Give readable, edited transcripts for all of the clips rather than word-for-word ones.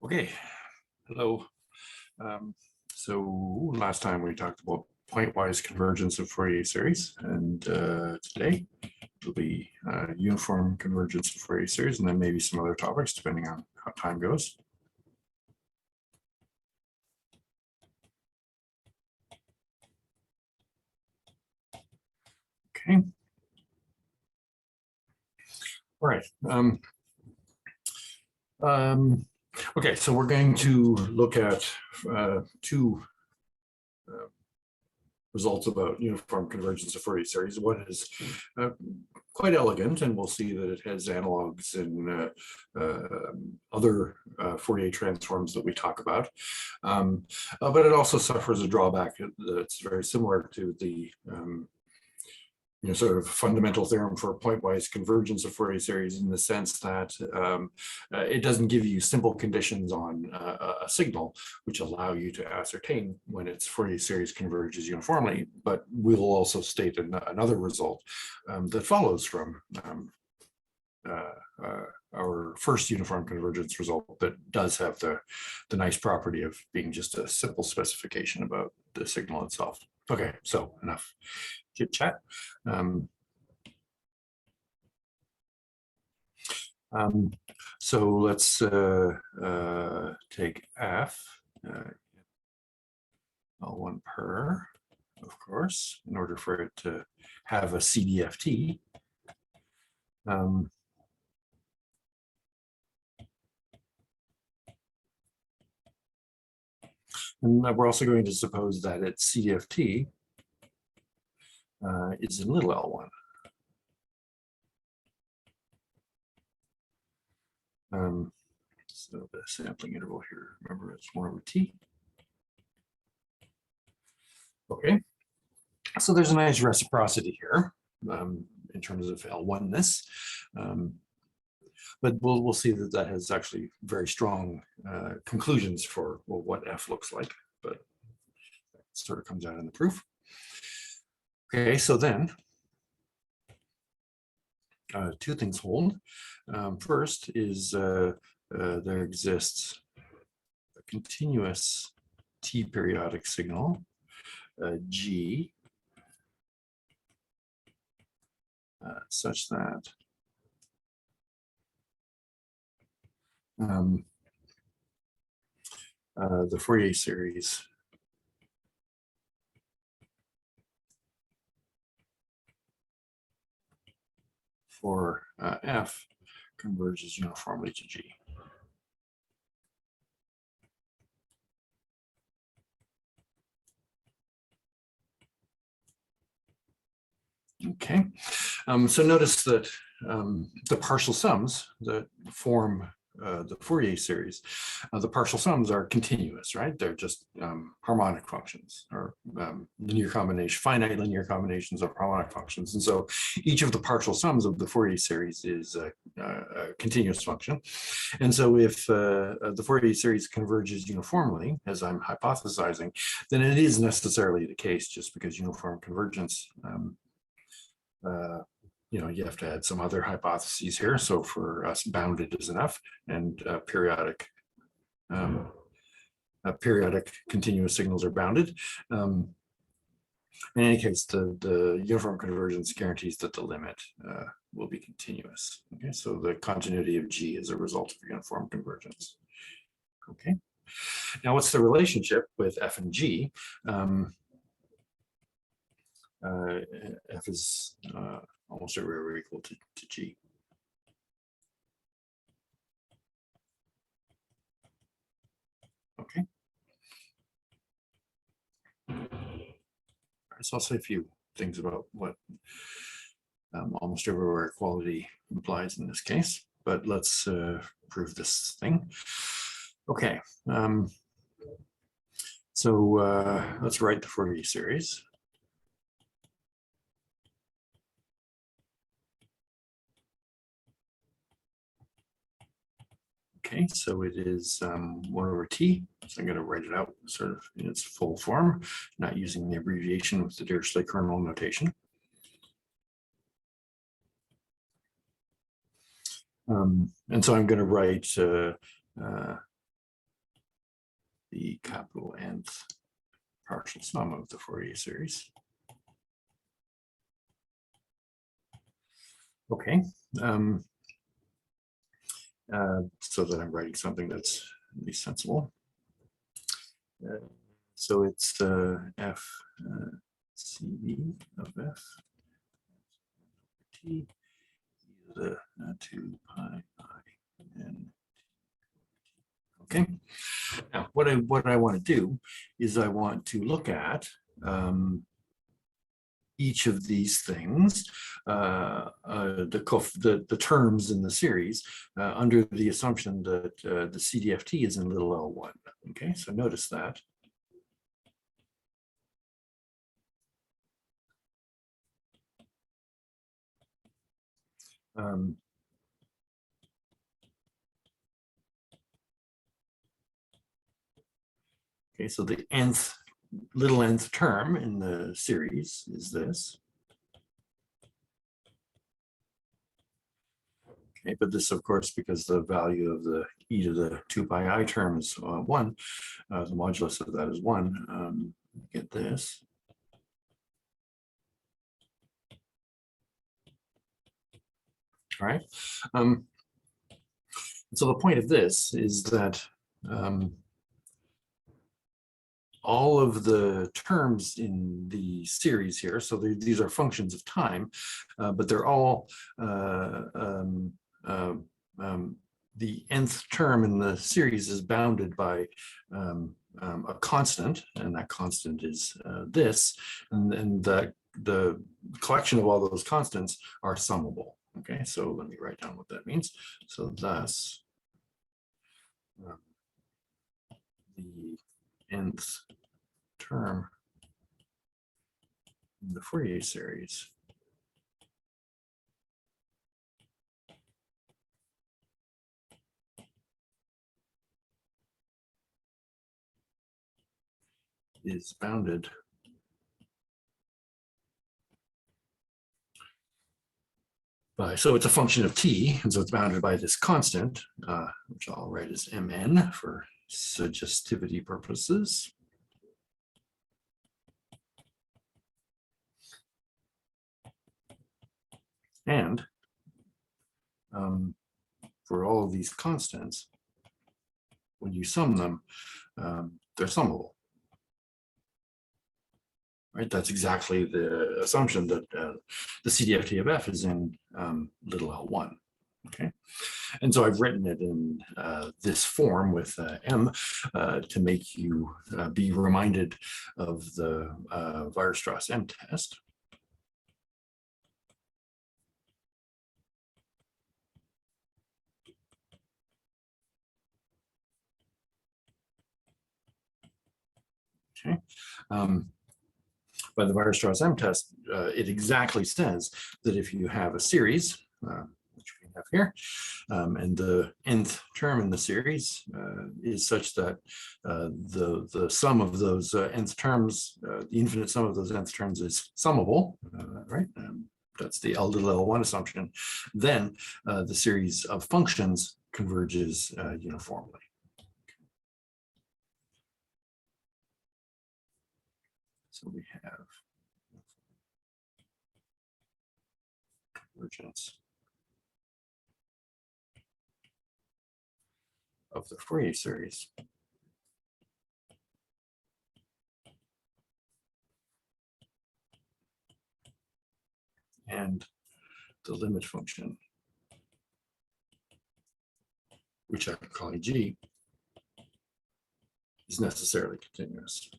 Okay, hello. So last time we talked about pointwise convergence of Fourier series, and today it'll be uniform convergence of Fourier series, and then maybe some other topics depending on how time goes. Okay. All right. Okay, so we're going to look at two results about uniform convergence of Fourier series. One is quite elegant, and we'll see that it has analogs in other Fourier transforms that we talk about. But it also suffers a drawback that's very similar to the sort of fundamental theorem for pointwise convergence of Fourier series, in the sense that it doesn't give you simple conditions on a signal which allow you to ascertain when its Fourier series converges uniformly, but we'll also state another result that follows from our first uniform convergence result that does have the nice property of being just a simple specification about the signal itself. Okay, so enough chit chat. So let's take F, L1 per, of course, in order for it to have a CDFT. And we're also going to suppose that its CDFT is in little L1. So the sampling interval here, remember, it's 1 over t. Okay, so there's a nice reciprocity here in terms of L1-ness. But we'll see that that has actually very strong conclusions for what F looks like, but that sort of comes out in the proof. Okay, so then two things hold. First is there exists a continuous T periodic signal, G, such that the Fourier series for F converges uniformly to G. Okay, so notice that the partial sums that form the Fourier series, the partial sums are continuous, right? They're just harmonic functions, or linear combination, finite linear combinations of harmonic functions. And so each of the partial sums of the Fourier series is a continuous function. And so if the Fourier series converges uniformly, as I'm hypothesizing, then it is necessarily the case, just because uniform convergence you have to add some other hypotheses here. So for us, bounded is an F, and periodic continuous signals are bounded. In any case, the uniform convergence guarantees that the limit will be continuous. Okay, so the continuity of G is a result of uniform convergence. Okay, now what's the relationship with F and G? F is almost everywhere equal to G. Okay. So I'll say a few things about what almost everywhere equality implies in this case, but let's prove this thing. Okay. So let's write the Fourier series. Okay, so it is 1 over t. So I'm going to write it out sort of in its full form, not using the abbreviation with the Dirichlet kernel notation. And so I'm going to write the capital Nth partial sum of the Fourier series. Okay, so that I'm writing something that's at least sensible. So it's f cv of f t the 2 pi I n. Okay. Now, what I want to do is I want to look at each of these things, the terms in the series, under the assumption that the CDFT is in little L1. Okay, so notice that. Okay, so the little nth term in the series is this. Okay, but this, of course, because the value of the e to the 2 pi I term is 1, the modulus of that is 1, get this. All right. So the point of this is that all of the terms in the series here, so these are functions of time, but they're all the nth term in the series is bounded by a constant, and that constant is this, and the collection of all those constants are summable. Okay, so let me write down what that means. So thus, the nth term in the Fourier series is bounded by, so it's a function of t, and so it's bounded by this constant, which I'll write as mn for suggestivity purposes. And for all of these constants, when you sum them, they're summable. Right, that's exactly the assumption that the CDFT of f is in little L1. Okay, and so I've written it in this form with m to make you be reminded of the Weierstrass M test. Okay. By the Weierstrass M test, it exactly says that if you have a series, which we have here, and the nth term in the series is such that the sum of those nth terms, the infinite sum of those nth terms is summable, right? That's the L little L1 assumption. Then the series of functions converges uniformly. So we have convergence of the Fourier series. And the limit function, which I can call G, is necessarily continuous.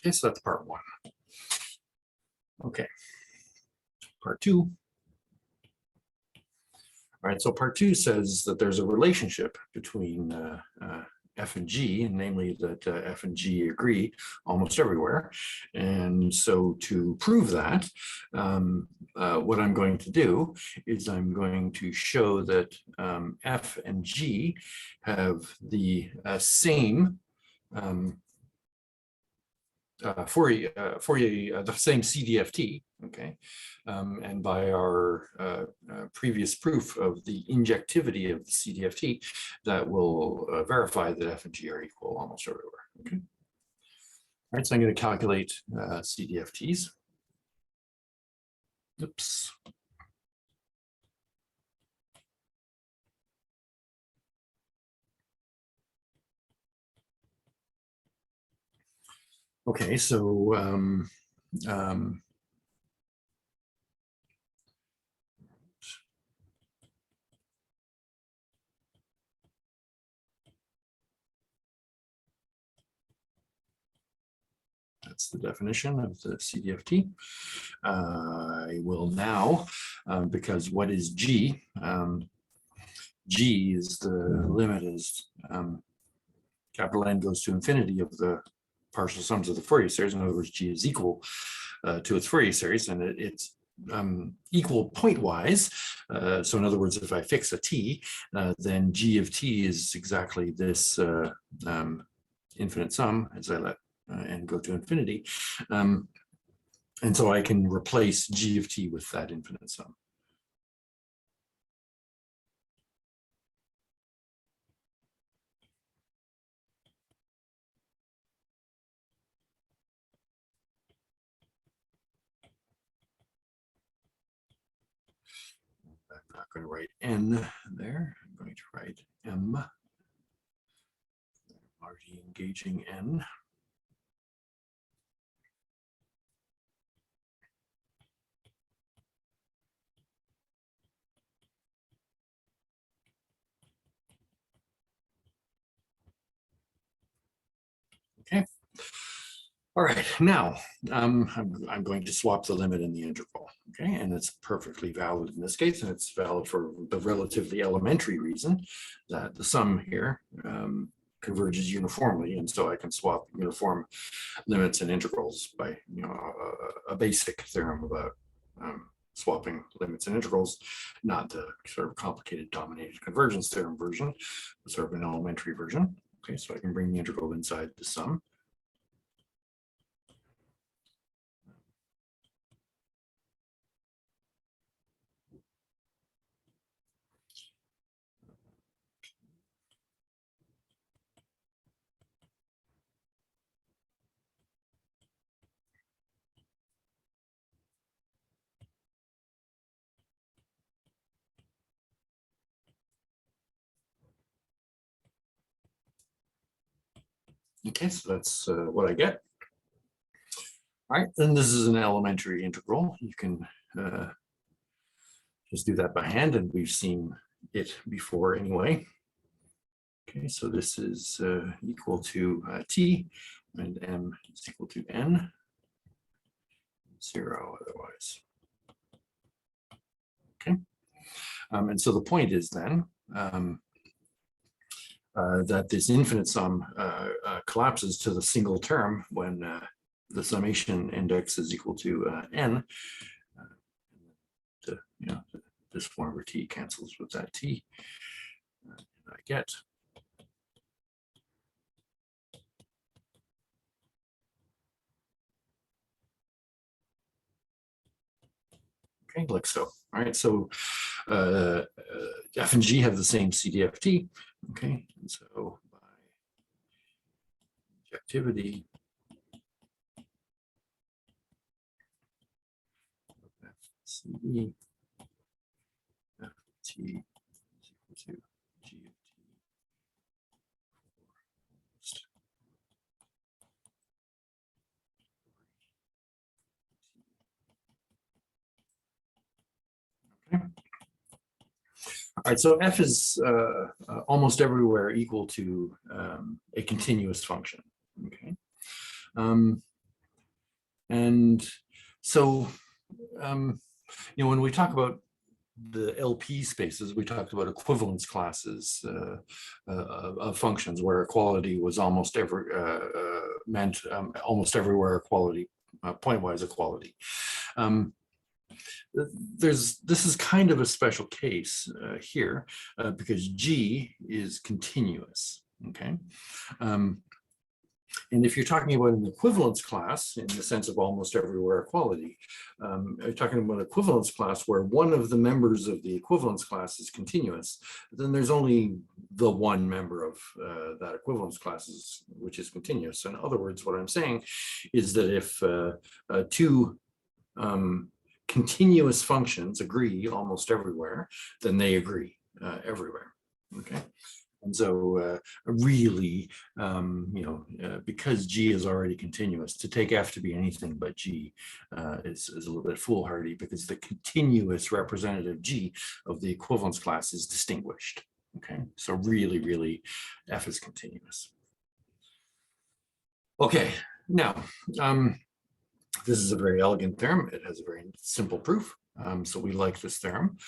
Okay, so that's part 1. Okay, part 2. All right, so part 2 says that there's a relationship between f and g, and namely that f and g agree almost everywhere. And so to prove that, what I'm going to do is I'm going to show that f and g have the same Fourier, the same CDFT, okay, and by our previous proof of the injectivity of the CDFT, that will verify that F and G are equal almost everywhere. Okay. All right, so I'm going to calculate CDFTs. Oops. Okay, so that's the definition of the CDFT. I will now, because what is G? G is the limit is capital N goes to infinity of the partial sums of the Fourier series. In other words, G is equal to its Fourier series, and it's equal pointwise. So in other words, if I fix a t, then G of t is exactly this infinite sum as I let n go to infinity. And so I can replace G of t with that infinite sum. I'm not going to write n there. I'm going to write m. I'm already engaging n. Okay. All right, now I'm going to swap the limit in the integral, okay? And it's perfectly valid in this case, and it's valid for the relatively elementary reason that the sum here converges uniformly, and so I can swap uniform limits and integrals by, you know, a basic theorem about swapping limits and integrals, not the sort of complicated dominated convergence theorem version, but sort of an elementary version. Okay, so I can bring the integral inside the sum. Okay, so that's what I get. All right, then this is an elementary integral. You can just do that by hand, and we've seen it before anyway. Okay, so this is equal to t, and m is equal to n, 0 otherwise. Okay, and so the point is then that this infinite sum collapses to the single term when the summation index is equal to n. You know, this 1 over t cancels with that t. And I get okay, like so. All right, so F and G have the same CDFT. Okay, and so by injectivity, CD F T is equal to G of T. Okay. All right, so F is almost everywhere equal to a continuous function. Okay, and so you know, when we talk about the LP spaces, we talked about equivalence classes of functions where equality was almost meant almost everywhere equality, pointwise equality. This is kind of a special case here because G is continuous. Okay, And if you're talking about an equivalence class in the sense of almost everywhere equality, you're talking about an equivalence class where one of the members of the equivalence class is continuous, then there's only the one member of that equivalence class which is continuous. In other words, what I'm saying is that if two continuous functions agree almost everywhere, then they agree everywhere. Okay. And so really, because G is already continuous, to take F to be anything but G is a little bit foolhardy, because the continuous representative G of the equivalence class is distinguished. Okay, so really, F is continuous. Okay, now, this is a very elegant theorem. It has a very simple proof. So we like this theorem,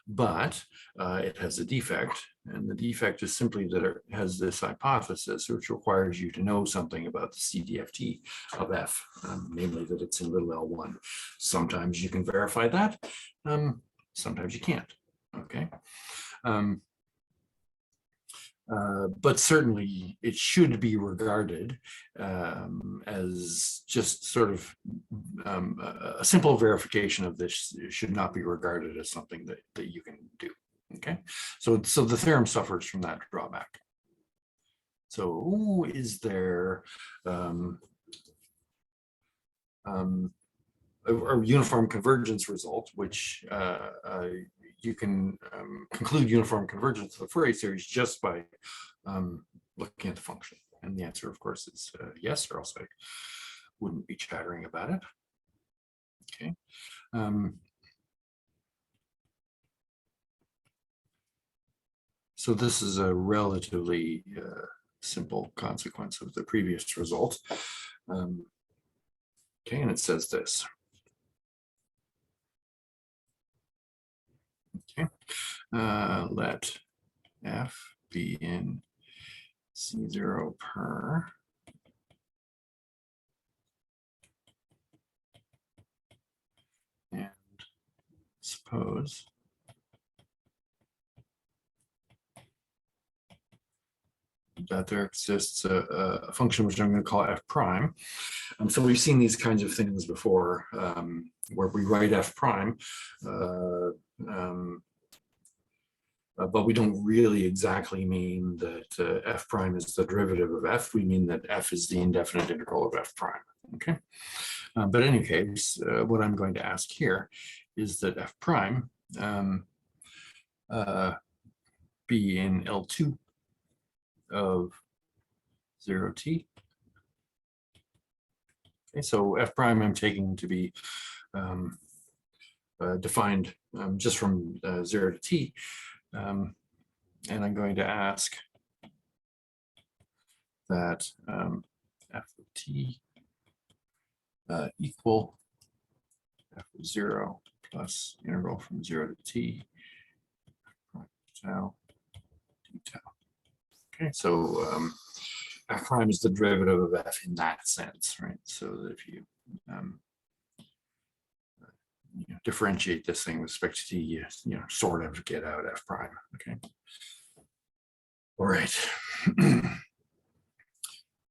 but it has a defect, and the defect is simply that it has this hypothesis which requires you to know something about the CDFT of F, namely that it's in little L1. Sometimes you can verify that, sometimes you can't, okay? But certainly it should be regarded as just sort of a simple verification of this. It should not be regarded as something that you can do. Okay, so the theorem suffers from that drawback. So is there a uniform convergence result, which you can conclude uniform convergence of the Fourier series just by looking at the function? And the answer, of course, is yes, or else I wouldn't be chattering about it. Okay. So this is a relatively simple consequence of the previous result. Okay, and it says this. Okay, let F be in C0 per and suppose that there exists a function which I'm going to call F prime. So we've seen these kinds of things before, where we write F prime, but we don't really exactly mean that F prime is the derivative of F. We mean that F is the indefinite integral of F prime. Okay. But in any case, what I'm going to ask here is that F prime be in L2 of 0t. Okay, so F prime I'm taking to be defined just from 0 to t, and I'm going to ask that f of t equal f of 0 plus integral from 0 to t tau d tau. Okay, so F prime is the derivative of F in that sense, right? So that if you, differentiate this thing with respect to T, you sort of get out F prime, okay? All right.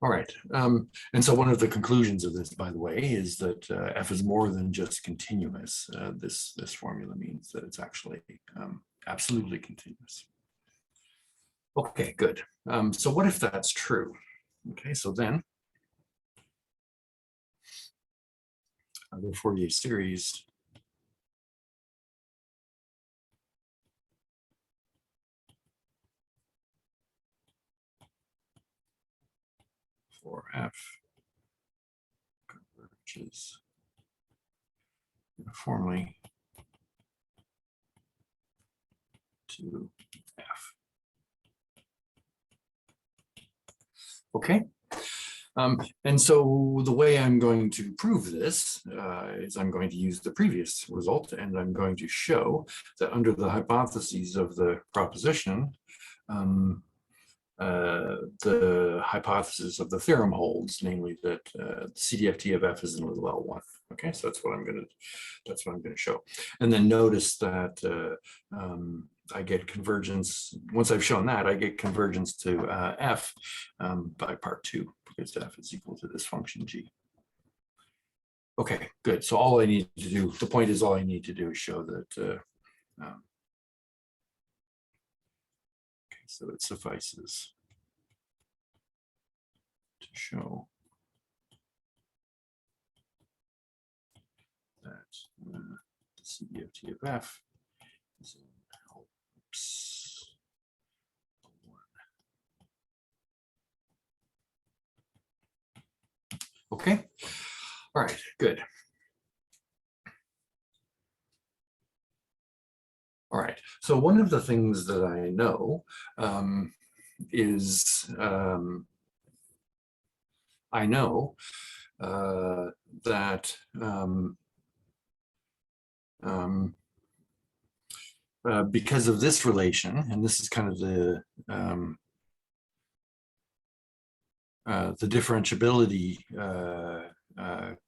All right, and so one of the conclusions of this, by the way, is that F is more than just continuous. This formula means that it's actually absolutely continuous. Okay, good. So what if that's true? Okay, so then the Fourier series for F converges uniformly to F. Okay, and so the way I'm going to prove this is I'm going to use the previous result, and I'm going to show that under the hypotheses of the proposition, the hypothesis of the theorem holds, namely that CDFT of F is in little L1. Okay, so that's what I'm going to show. And then notice that I get convergence. Once I've shown that, I get convergence to f by part 2, because f is equal to this function g. Okay, good. So all I need to do, the point is, all I need to do is show that. Okay, so it suffices to show that the CDFT of f is in oops, 1. Okay, all right, good. All right, so one of the things that I know is I know that because of this relation, and this is kind of the differentiability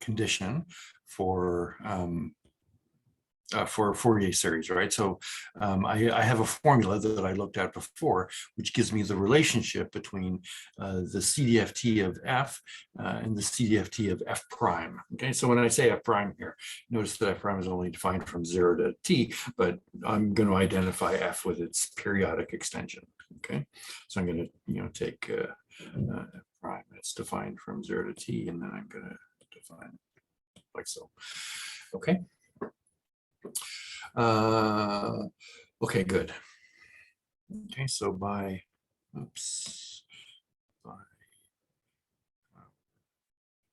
condition for a Fourier series, right? So I have a formula that I looked at before, which gives me the relationship between the CDFT of f and the CDFT of f prime. Okay, so when I say f prime here, notice that f prime is only defined from 0 to t, but I'm going to identify f with its periodic extension. Okay, so I'm going to take f prime that's defined from 0 to t, and then I'm going to define it like so. Okay. Okay, good. Okay, so by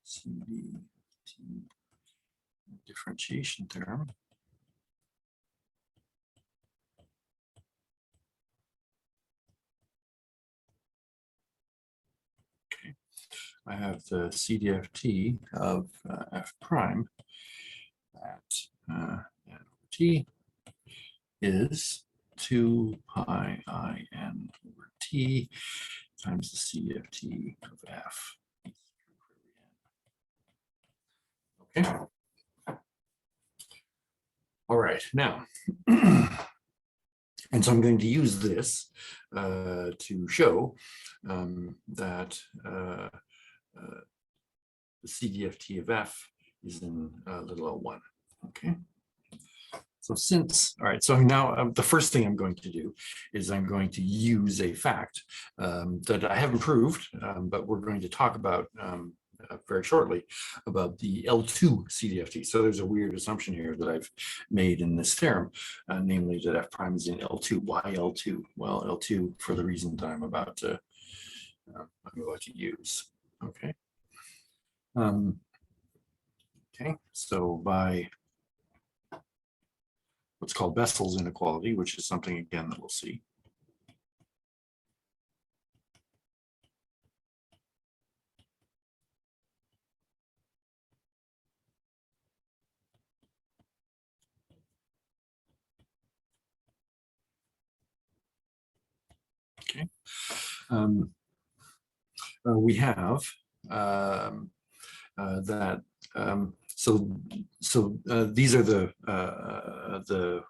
CDT differentiation theorem, okay, I have the CDFT of f prime at t is 2 pi I n over t times the CDFT of f. Okay. All right, now, and so I'm going to use this to show that the CDFT of f is in little L1. Okay. So all right, so now the first thing I'm going to do is I'm going to use a fact that I haven't proved, but we're going to talk about very shortly about the L2 CDFT. So there's a weird assumption here that I've made in this theorem, namely that f prime is in L2. Why L2? Well, L2 for the reason that I'm about to use. Okay. Okay. So by what's called Bessel's inequality, which is something again that we'll see. Okay. We have that. So these are the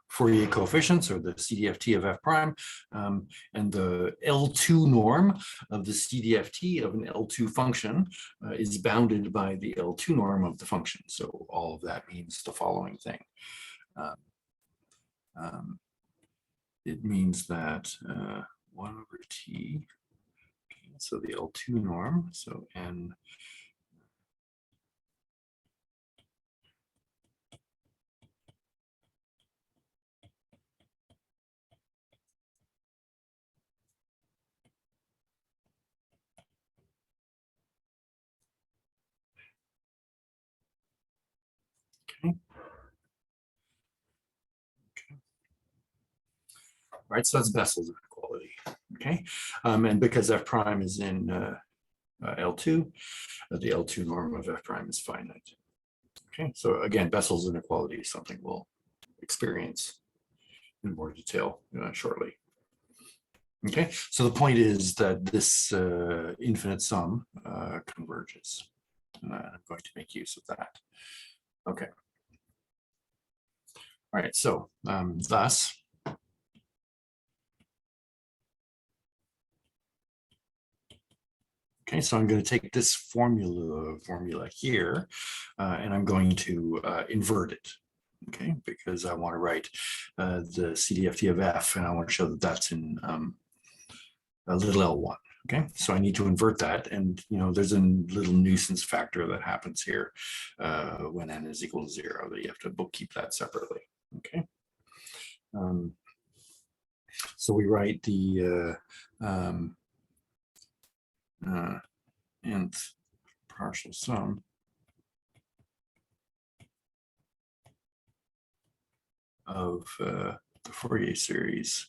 Fourier coefficients, or the CDFT of f prime, and the L2 norm of the CDFT of an L2 function is bounded by the L2 norm of the function. So all of that means the following thing. It means that 1 over t, okay, so the L2 norm, so n right? So that's Bessel's inequality, okay? And because f prime is in L2, the L2 norm of f prime is finite. Okay, so again, Bessel's inequality is something we'll experience in more detail shortly. Okay, so the point is that this infinite sum converges, and I'm going to make use of that. Okay. All right, so thus, okay, so I'm going to take this formula here, and I'm going to invert it, okay, because I want to write the CDFT of F, and I want to show that that's in a little L1. Okay, so I need to invert that, and there's a little nuisance factor that happens here when n is equal to 0, that you have to bookkeep that separately. Okay, so we write the nth partial sum of the Fourier series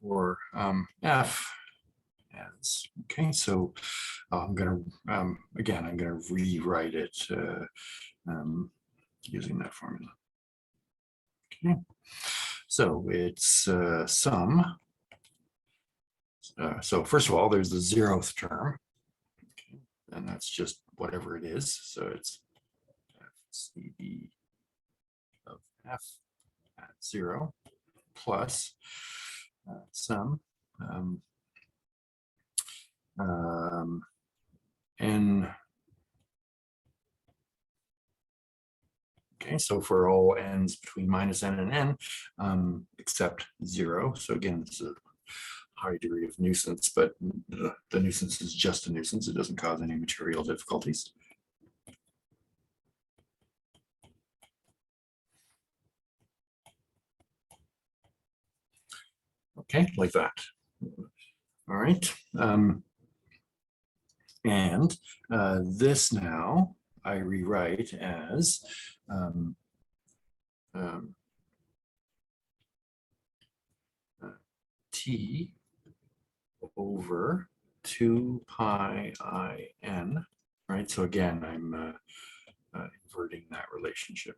for F as, okay, so I'm going to, again, I'm going to rewrite it using that formula. Okay, so it's sum. So first of all, there's the 0th term, okay, and that's just whatever it is. So it's FCB of F at 0 plus sum n. Okay, so for all n's between minus n and n, except 0. So again, it's a high degree of nuisance, but the nuisance is just a nuisance. It doesn't cause any material difficulties. Okay, like that. All right. And this now I rewrite as t over 2 pi I n, right? So again, I'm inverting that relationship.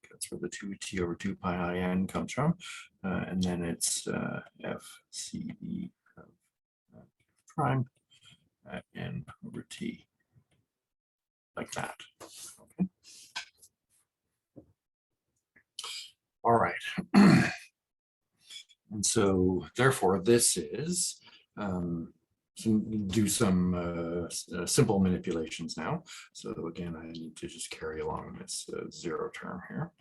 That's where the 2t over 2 pi I n comes from. And then it's FCE of prime at n over t, like that. Okay. All right. And so therefore this is, do some simple manipulations now. So again, I need to just carry along this 0 term here.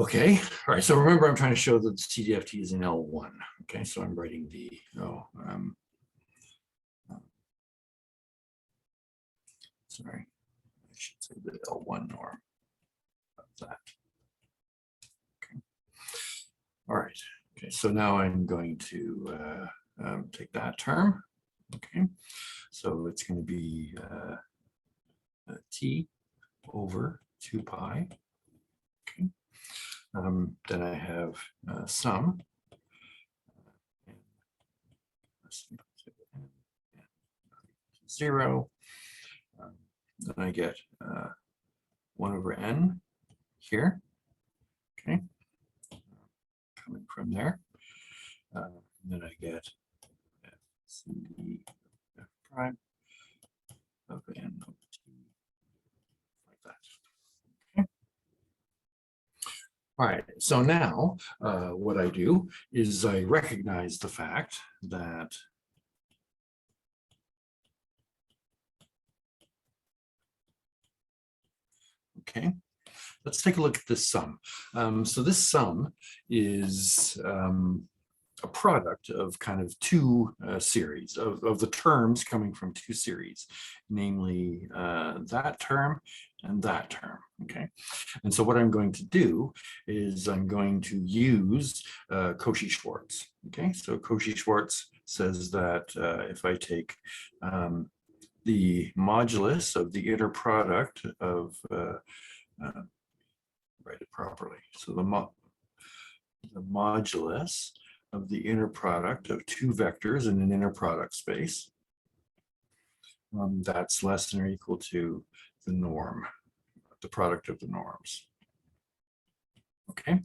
Okay, all right, so remember I'm trying to show that the CDFT is in L1. Okay, so I'm writing the, sorry, I should say the L1 norm of that. Okay, all right, okay, so now I'm going to take that term. Okay, so it's going to be t over 2 pi. Okay, then I have sum. 0. Then I get 1 over n here. Okay, coming from there. And then I get FCE F prime of n over t, like that. Okay. All right, so now what I do is I recognize the fact that okay, let's take a look at this sum. So this sum is a product of kind of two series of the terms coming from two series, namely that term and that term. Okay, and so what I'm going to do is I'm going to use Cauchy-Schwarz. Okay, so Cauchy-Schwarz says that if I take the modulus of the inner product of write it properly. So the modulus of the inner product of two vectors in an inner product space that's less than or equal to the norm, the product of the norms. Okay.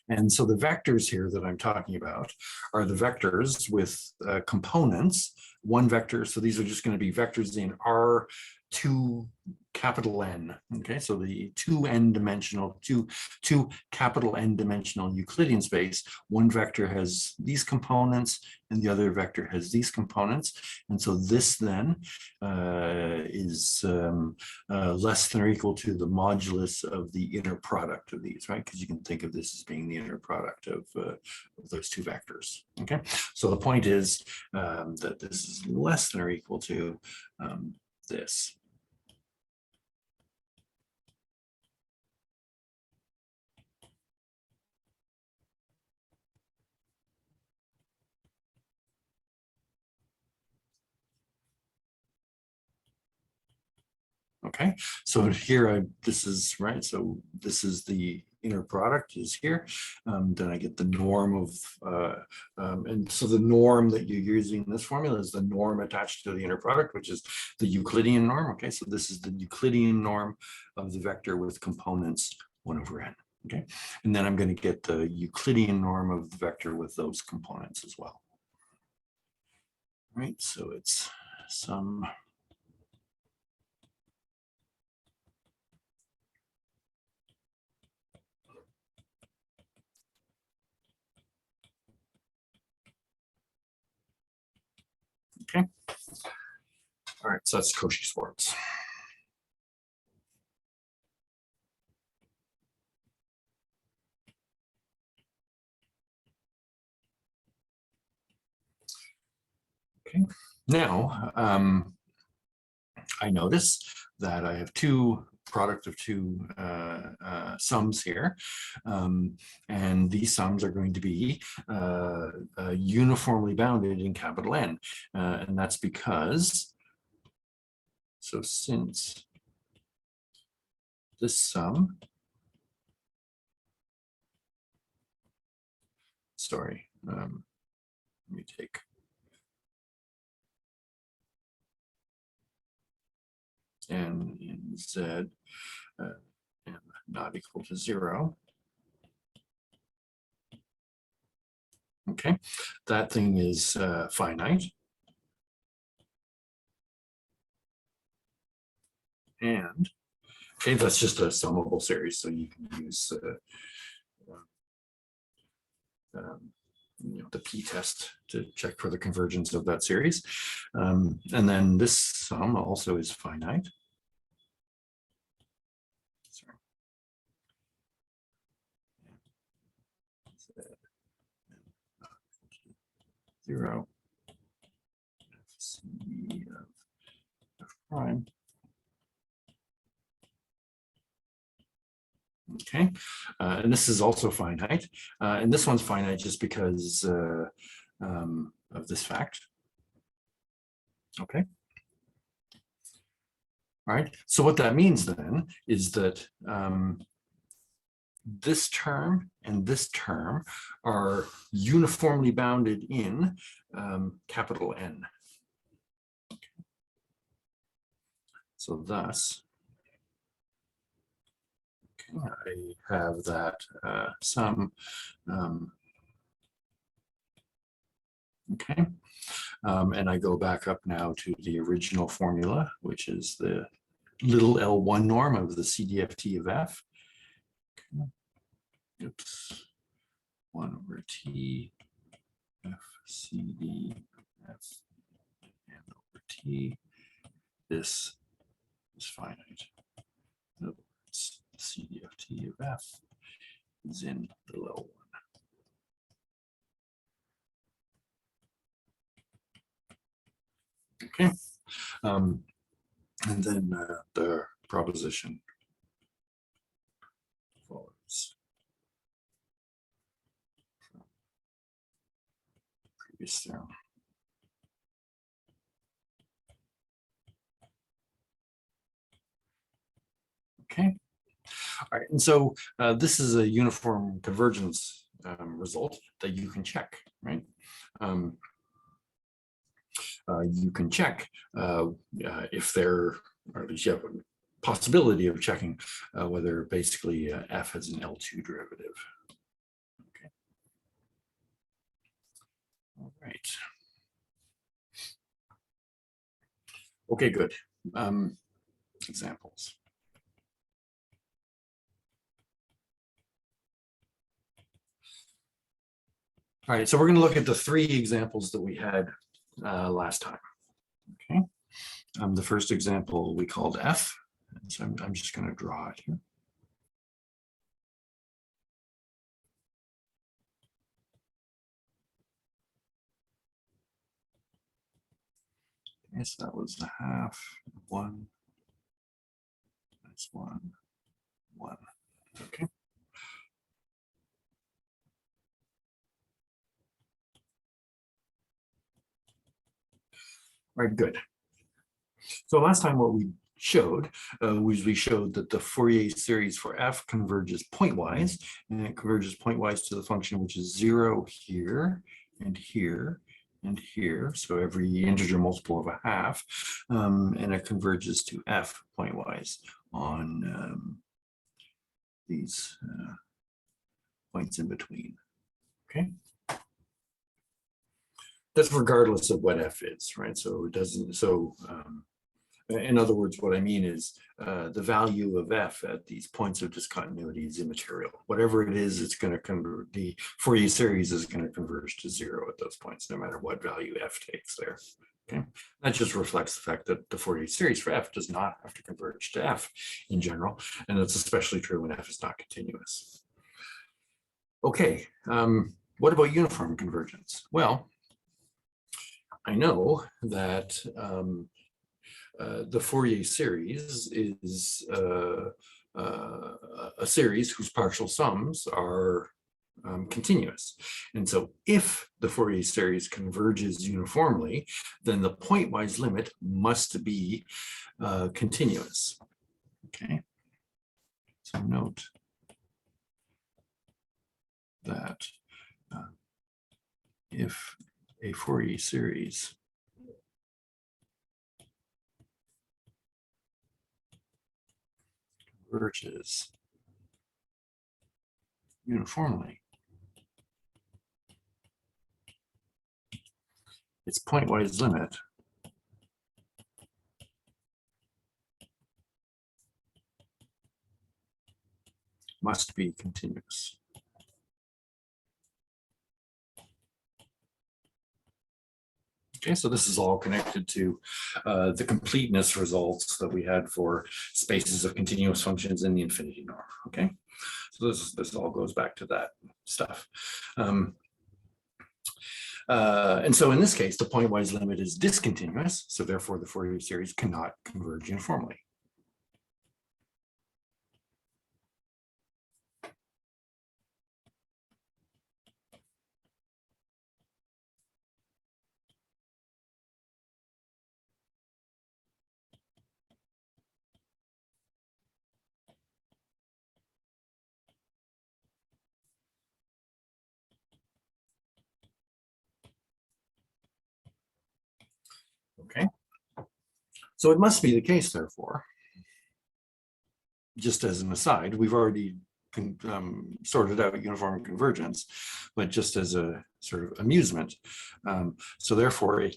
And so the vectors here that I'm talking about are the vectors with components, one vector. So these are just going to be vectors in R2 capital N. Okay, so the two capital N dimensional Euclidean space, one vector has these components and the other vector has these components. And so this then is less than or equal to the modulus of the inner product of these, right? Because you can think of this as being the inner product of those two vectors. Okay, so the point is that this is less than or equal to this. Okay, so here this is right. So this is the inner product is here. Then I get the norm of, and so the norm that you're using in this formula is the norm attached to the inner product, which is the Euclidean norm. Okay, so this is the Euclidean norm of the vector with components 1 over n. Okay, and then I'm going to get the Euclidean norm of the vector with those components as well. Right, so it's some. Okay. All right, so that's Cauchy-Schwarz. Okay, now I notice that I have product of two sums here, and these sums are going to be uniformly bounded in capital N, and that's because, so since this sum, sorry, let me take n in z and not equal to 0. Okay, that thing is finite. And okay, that's just a summable series, so you can use the p-test to check for the convergence of that series. And then this sum also is finite. Sorry. 0 FC of f prime. Okay, and this is also finite, and this one's finite just because of this fact. Okay. All right, so what that means then is that this term and this term are uniformly bounded in capital N. So thus, I have that sum, okay, and I go back up now to the original formula, which is the little L1 norm of the CDFT of F. Okay. Oops, 1 over T, F, CD, F, and over T. This is finite. In other words, CDFT of F is in the L1. Okay, and then the proposition follows from previous theorem. Okay, all right, and so this is a uniform convergence result that you can check, right? You can check if there, or at least you have a possibility of checking whether basically f has an L2 derivative. Okay. All right. Okay, good. Examples. All right, so we're going to look at the 3 examples that we had last time. Okay. The first example we called f. So I'm just going to draw it here. Okay, so that was the half, 1, that's 1, 1. Okay. All right, good. So last time what we showed was we showed that the Fourier series for f converges pointwise, and it converges pointwise to the function which is 0 here and here and here, so every integer multiple of a half, and it converges to f pointwise on these points in between. Okay. That's regardless of what f is, right? So it doesn't, in other words, what I mean is the value of f at these points of discontinuity is immaterial. Whatever it is, it's going to convert, the Fourier series is going to converge to 0 at those points, no matter what value f takes there. Okay, that just reflects the fact that the Fourier series for f does not have to converge to f in general, and that's especially true when f is not continuous. Okay, what about uniform convergence? Well, I know that the Fourier series is a series whose partial sums are continuous. And so if the Fourier series converges uniformly, then the pointwise limit must be continuous. Okay. So note that if a Fourier series converges uniformly, its pointwise limit must be continuous. Okay, so this is all connected to the completeness results that we had for spaces of continuous functions in the infinity norm. Okay, so this all goes back to that stuff. And so in this case, the pointwise limit is discontinuous, so therefore the Fourier series cannot converge uniformly. Okay, so it must be the case, therefore, just as an aside, we've already sorted out uniform convergence, but just as a sort of amusement. So therefore,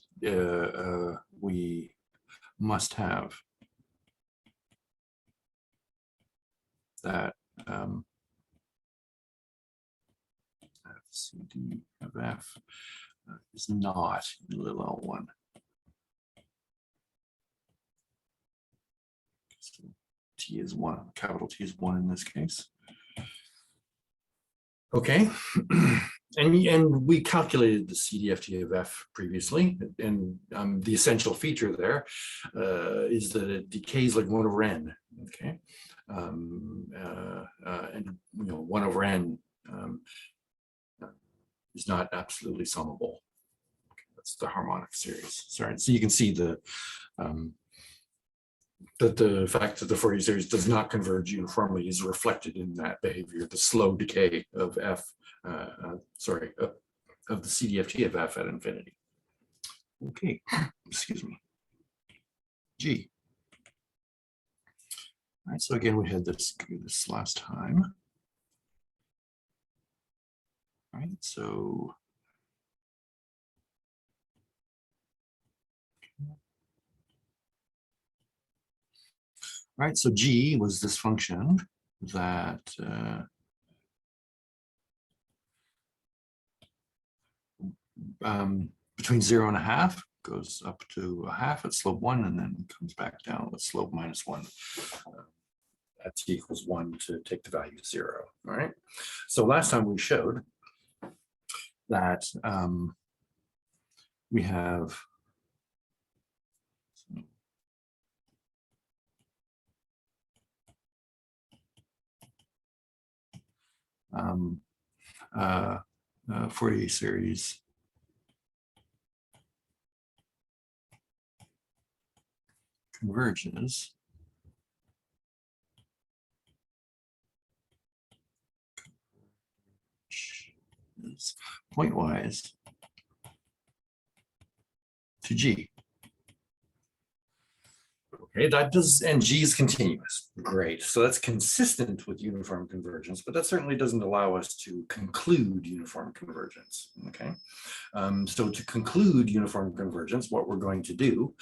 we must have that CD of f is not little L1. So T is 1, capital T is 1 in this case. Okay, and we calculated the CDFT of f previously, and the essential feature there is that it decays like 1 over n. Okay, and 1 over n is not absolutely summable. Okay, that's the harmonic series. Sorry, so you can see the that the fact that the Fourier series does not converge uniformly is reflected in that behavior, the slow decay of f, of the CDFT of f at infinity. Okay, excuse me. G. All right, so again, we had this last time. All right, so so G was this function that between 0 and a half goes up to a half at slope 1 and then comes back down with slope -1 at t equals 1 to take the value 0. All right. So last time we showed that we have Fourier series converges pointwise to G. Okay, that does, and G is continuous. Great. So that's consistent with uniform convergence, but that certainly doesn't allow us to conclude uniform convergence. Okay. So to conclude uniform convergence, what we're going to do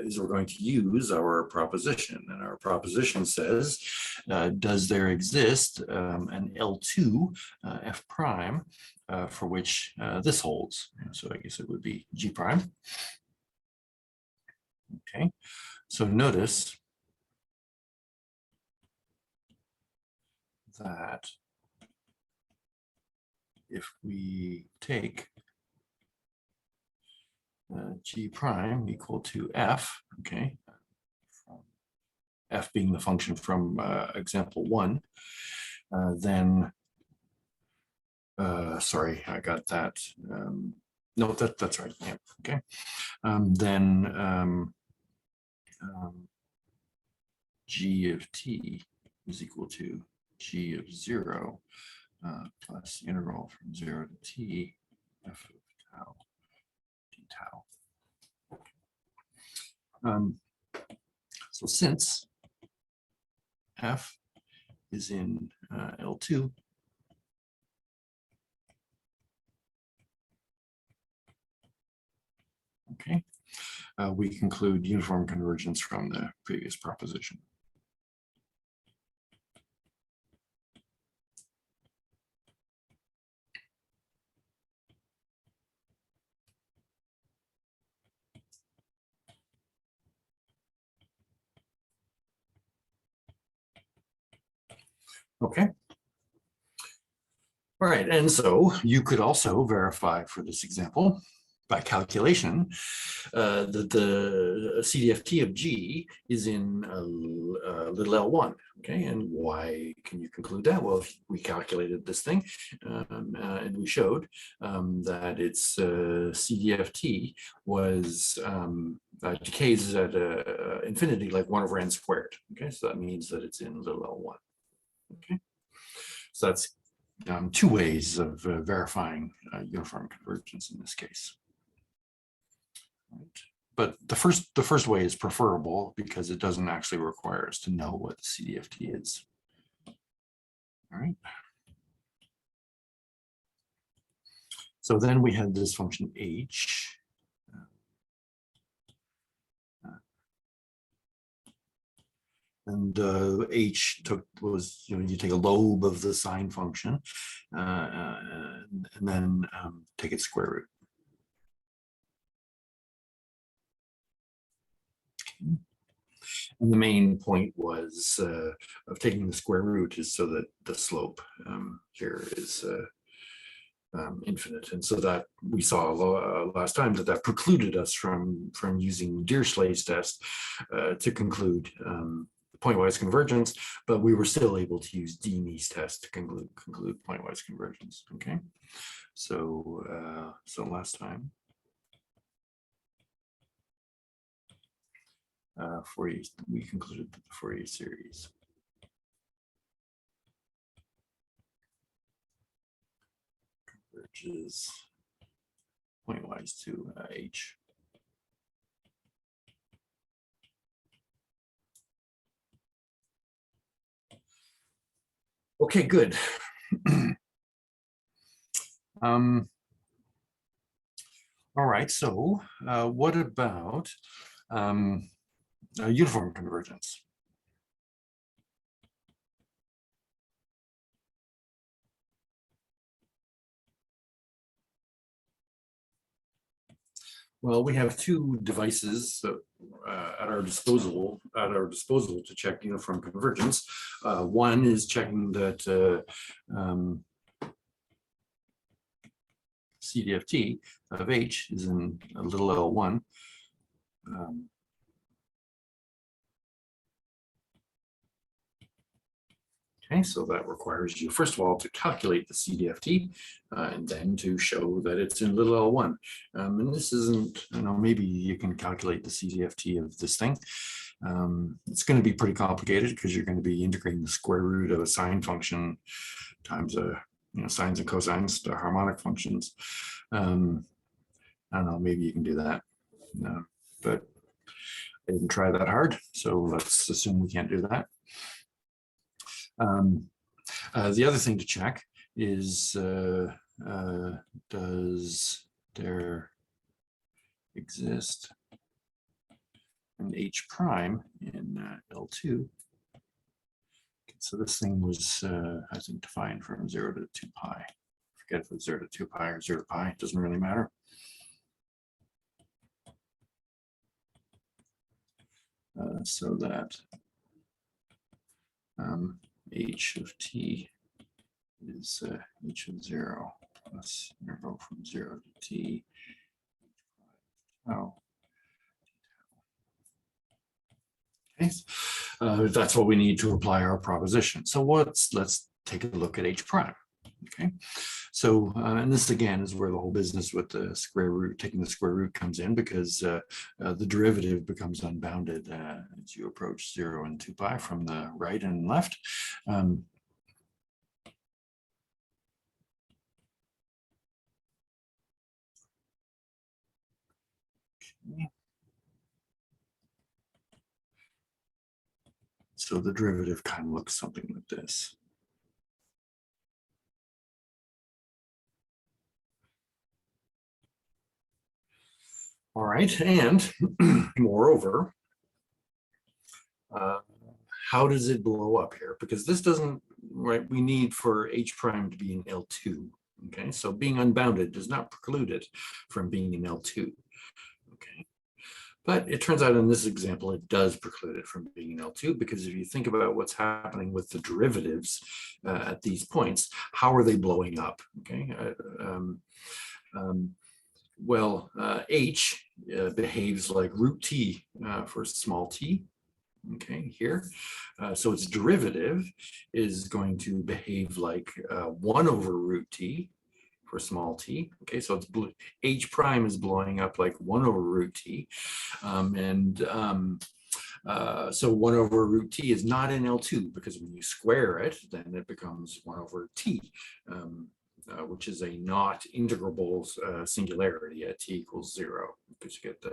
is we're going to use our proposition. And our proposition says, does there exist an L2 f prime for which this holds? So I guess it would be G prime. Okay. So notice that if we take G prime equal to f, okay, f being the function from example 1, then, sorry, I got that. No, that's right. Yeah, okay. Then G of t is equal to G of 0 plus integral from 0 to t f of tau d tau. So since f is in L2, okay, we conclude uniform convergence from the previous proposition. Okay. All right, and so you could also verify for this example by calculation that the CDFT of G is in little L1, okay? And why can you conclude that? Well, if we calculated this thing and we showed that its CDFT was decays at infinity like 1 over n squared, okay? So that means that it's in little L1, okay? So that's two ways of verifying uniform convergence in this case. Right. But the first way is preferable because it doesn't actually require us to know what the CDFT is. All right. So then we had this function h. And h was, you take a lobe of the sine function and then take its square root. Okay. And the main point was of taking the square root is so that the slope here is infinite, and so that we saw last time that precluded us from using Dirichlet's test to conclude pointwise convergence, but we were still able to use Dini's test to conclude pointwise convergence. Okay, so so last time Fourier, we concluded that the Fourier series converges pointwise to H. Okay, good. All right, so what about uniform convergence? Well, we have two devices at our disposal to check uniform convergence. One is checking that CDFT of H is in a little L1. Okay, so that requires you, first of all, to calculate the CDFT and then to show that it's in little L1. And this isn't, maybe you can calculate the CDFT of this thing. It's going to be pretty complicated because you're going to be integrating the square root of a sine function times sines and cosines to harmonic functions. I don't know, maybe you can do that, but I didn't try that hard, so let's assume we can't do that. The other thing to check is, does there exist an H prime in L2? Okay, so this thing was, I think, defined from 0 to 2 pi. Forget if it's 0 to 2 pi or 0 to pi, it doesn't really matter. So that H of t is H of 0 plus interval from 0 to t tau. Okay, that's what we need to apply our proposition. So let's take a look at H prime. Okay, so and this again is where the whole business with the square root, taking the square root, comes in, because the derivative becomes unbounded as you approach 0 and 2 pi from the right and left. Okay. So the derivative kind of looks something like this. All right, and moreover, how does it blow up here? Because this doesn't, right, we need for H prime to be in L2. Okay, so being unbounded does not preclude it from being in L2. Okay, but it turns out in this example, it does preclude it from being in L2, because if you think about what's happening with the derivatives at these points, how are they blowing up? Okay, well, H behaves like root t for small t, okay, here. So its derivative is going to behave like 1 over root t for small t. Okay, so it's H prime is blowing up like 1 over root t. So 1 over root t is not in L2, because when you square it, then it becomes 1 over t. Which is a not integrable singularity at t equals 0, because you get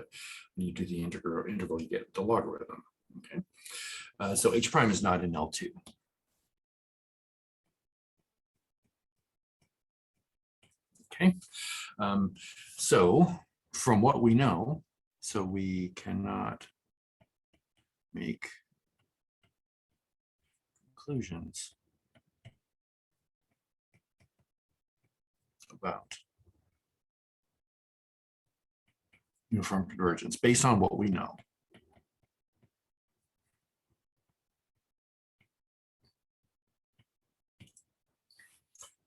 when you do the integral, you get the logarithm. Okay, so H prime is not in L2. Okay, so from what we know, so we cannot make conclusions about uniform convergence based on what we know.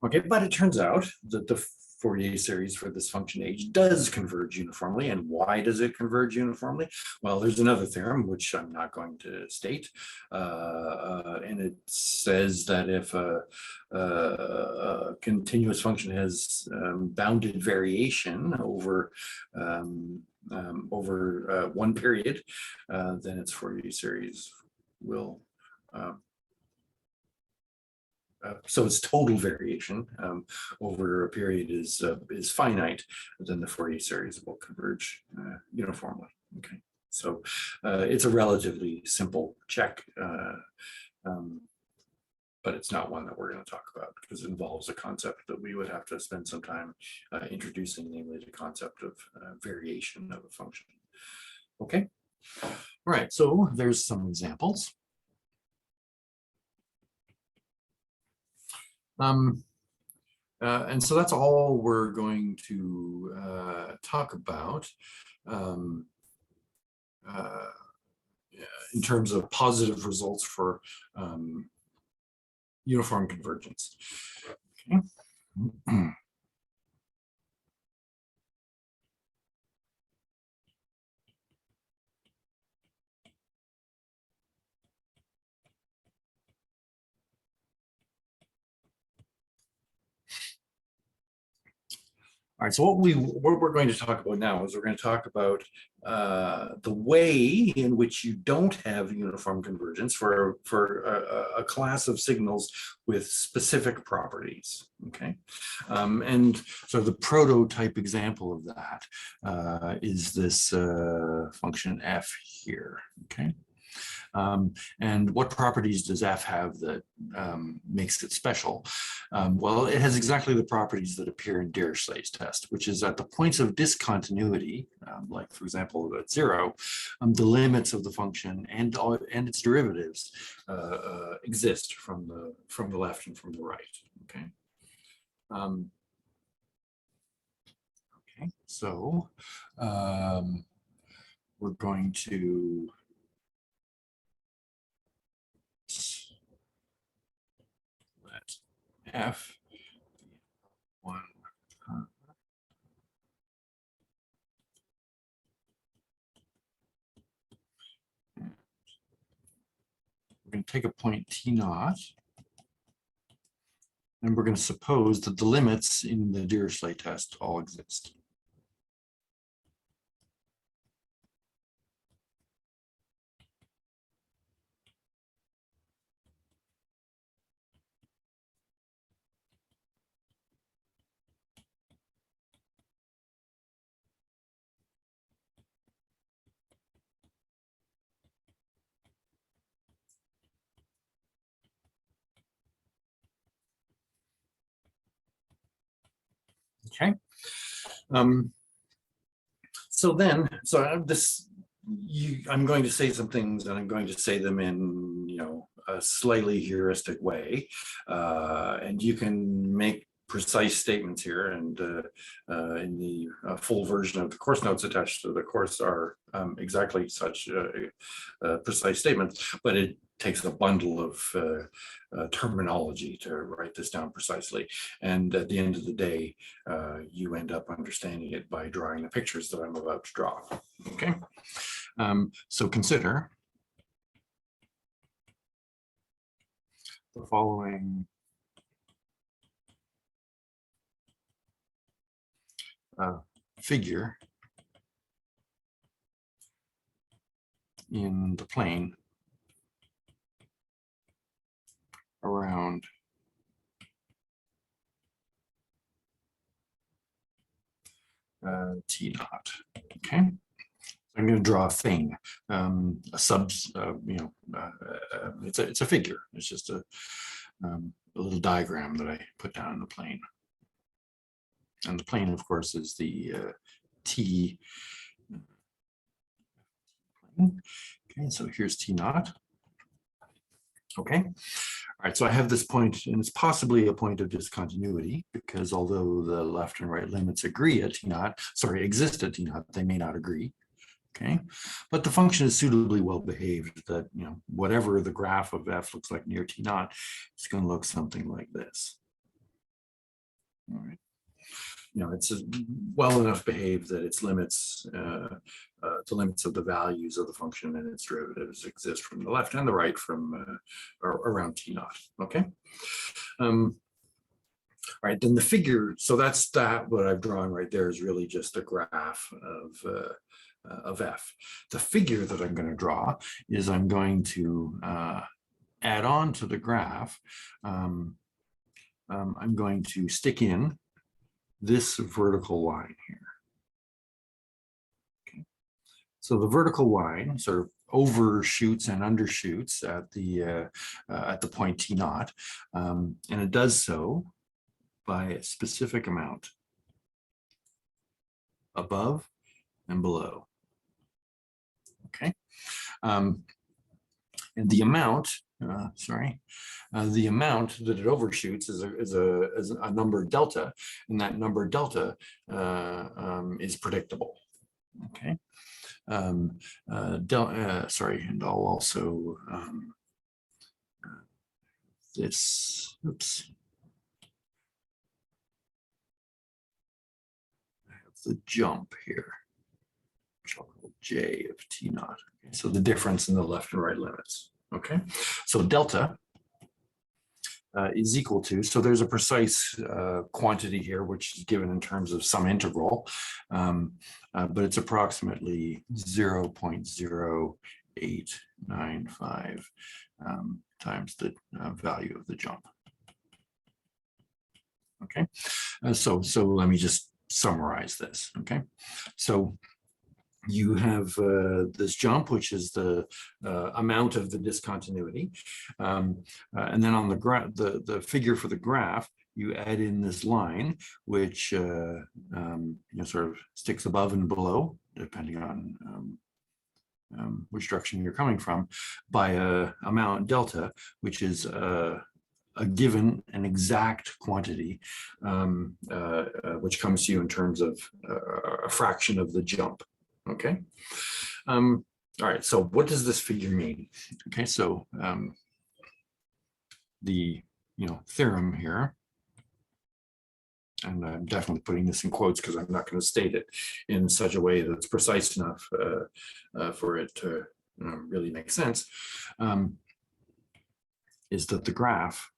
Okay, but it turns out that the Fourier series for this function H does converge uniformly. And why does it converge uniformly? Well, there's another theorem, which I'm not going to state. And it says that if a continuous function has bounded variation over over one period, then its Fourier series will, so its total variation over a period is finite, then the Fourier series will converge uniformly. Okay, so it's a relatively simple check, but it's not one that we're going to talk about because it involves a concept that we would have to spend some time introducing, namely the concept of variation of a function. Okay, all right, so there's some examples. And so that's all we're going to talk about in terms of positive results for uniform convergence. Okay. All right, so what we're going to talk about now is we're going to talk about the way in which you don't have uniform convergence for a class of signals with specific properties. Okay, and so the prototype example of that is this function f here. Okay. And what properties does f have that makes it special? Well, it has exactly the properties that appear in Dirichlet's test, which is at the points of discontinuity, like for example at 0, the limits of the function and its derivatives exist from the left and from the right. Okay. Okay. So we're going to let f one we're going to take a point t naught, and we're going to suppose that the limits in the Dirichlet test all exist. Okay. I'm going to say some things, and I'm going to say them in, a slightly heuristic way, and you can make precise statements here, and in the full version of the course notes attached to the course are exactly such precise statements, but it takes a bundle of terminology to write this down precisely. And at the end of the day, you end up understanding it by drawing the pictures that I'm about to draw. Okay, so consider the following figure in the plane around T naught. Okay, I'm going to draw a thing, a it's a figure. It's just a little diagram that I put down in the plane. And the plane, of course, is the T. Okay, so here's T naught. Okay, all right, so I have this point, and it's possibly a point of discontinuity, because although the left and right limits agree at T naught, exist at T naught, they may not agree. Okay, but the function is suitably well behaved that, whatever the graph of f looks like near T naught, it's going to look something like this. All right. It's well enough behaved that its limits, the limits of the values of the function and its derivatives exist from the left and the right from around T naught. Okay. All right, then the figure, so that's what I've drawn right there is really just a graph of of f. The figure that I'm going to draw is I'm going to add on to the graph. I'm going to stick in this vertical line here. Okay. So the vertical line sort of overshoots and undershoots at the point t naught, and it does so by a specific amount above and below. Okay, and the amount, the amount that it overshoots is a number delta, and that number delta is predictable. Okay, and I'll also this. Oops. I have the jump here, which I'll call J of T naught. Okay, so the difference in the left and right limits. Okay, so delta is equal to, so there's a precise quantity here, which is given in terms of some integral, but it's approximately 0.0895 times the value of the jump. Okay, so let me just summarize this. Okay, so you have this jump, which is the amount of the discontinuity, and then on the figure for the graph, you add in this line, which sort of sticks above and below, depending on which direction you're coming from, by a amount delta, which is a given, an exact quantity, which comes to you in terms of a fraction of the jump. Okay. All right. So what does this figure mean? Okay. So the theorem here, and I'm definitely putting this in quotes because I'm not going to state it in such a way that's precise enough for it to really make sense, is that the graph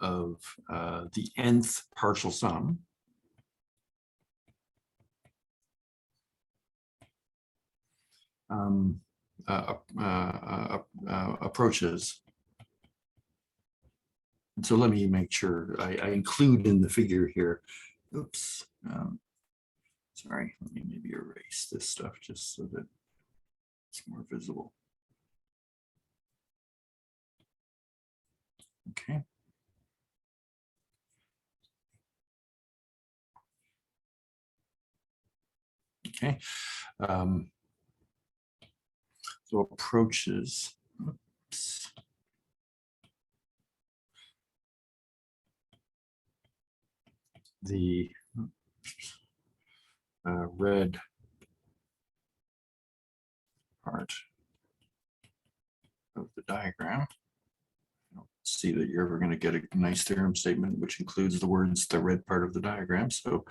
of the nth partial sum approaches. And so let me make sure I include in the figure here. Oops. Sorry, let me maybe erase this stuff just so that it's more visible. Okay. Okay. So approaches. Oops. The red part of the diagram. I don't see that you're ever going to get a nice theorem statement which includes the words the red part of the diagram, so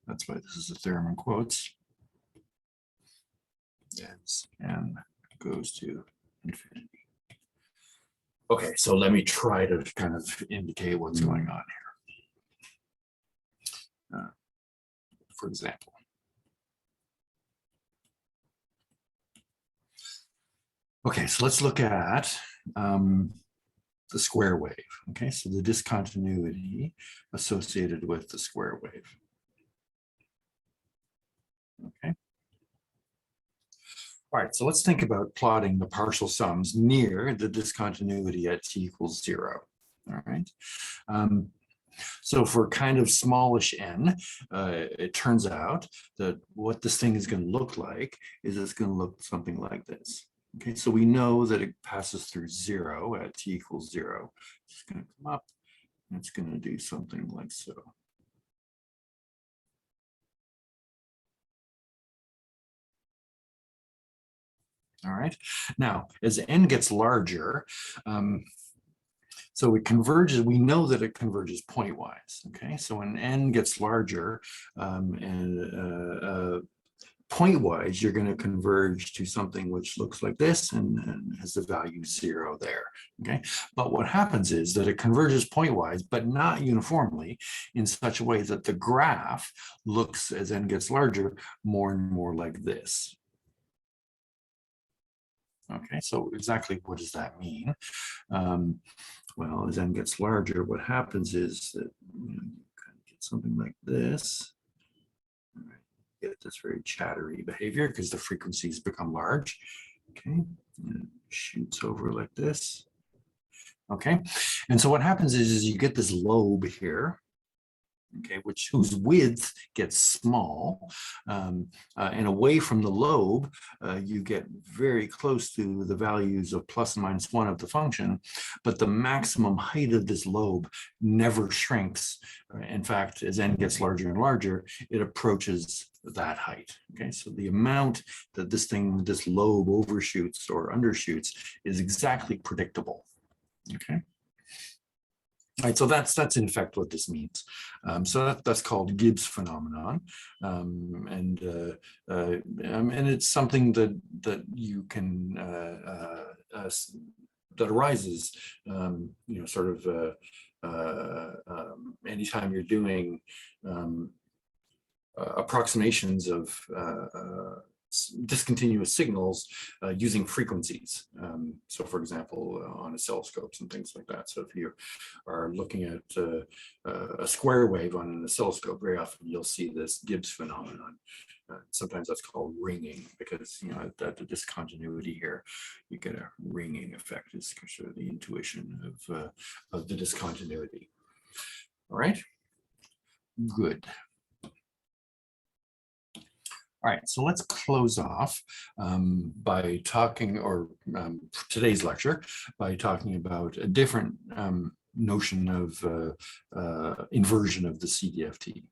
that's why this is a theorem in quotes. As n goes to infinity. Okay, so let me try to kind of indicate what's going on here. For example, okay, so let's look at the square wave. Okay, so the discontinuity associated with the square wave. Okay. All right, so let's think about plotting the partial sums near the discontinuity at t equals 0. All right. So for kind of smallish n, it turns out that what this thing is going to look like is it's going to look something like this. Okay, so we know that it passes through 0 at t equals 0. It's going to come up and it's going to do something like so. All right. Now, as n gets larger, so it converges. We know that it converges pointwise. Okay, so when n gets larger, and pointwise, you're going to converge to something which looks like this and has the value 0 there. Okay, but what happens is that it converges pointwise, but not uniformly, in such a way that the graph looks, as n gets larger, more and more like this. Okay, so exactly what does that mean? Well, as n gets larger, what happens is that you kind of get something like this. Get this very chattery behavior because the frequencies become large. Okay, and it shoots over like this. Okay, and so what happens is you get this lobe here, okay, whose width gets small, and away from the lobe, you get very close to the values of plus and minus 1 of the function, but the maximum height of this lobe never shrinks. In fact, as n gets larger and larger, it approaches that height. Okay, so the amount that this lobe overshoots or undershoots is exactly predictable. Okay. All right, so that's in effect what this means. So that's called Gibbs phenomenon, and it's something that you can that arises, sort of anytime you're doing approximations of discontinuous signals using frequencies. So for example, on oscilloscopes and things like that. So if you are looking at a square wave on an oscilloscope, very often you'll see this Gibbs phenomenon. Sometimes that's called ringing because, at the discontinuity here, you get a ringing effect. Is sort of the intuition of the discontinuity. All right, good. All right, so let's close off by talking, or today's lecture, by talking about a different notion of inversion of the CDFT.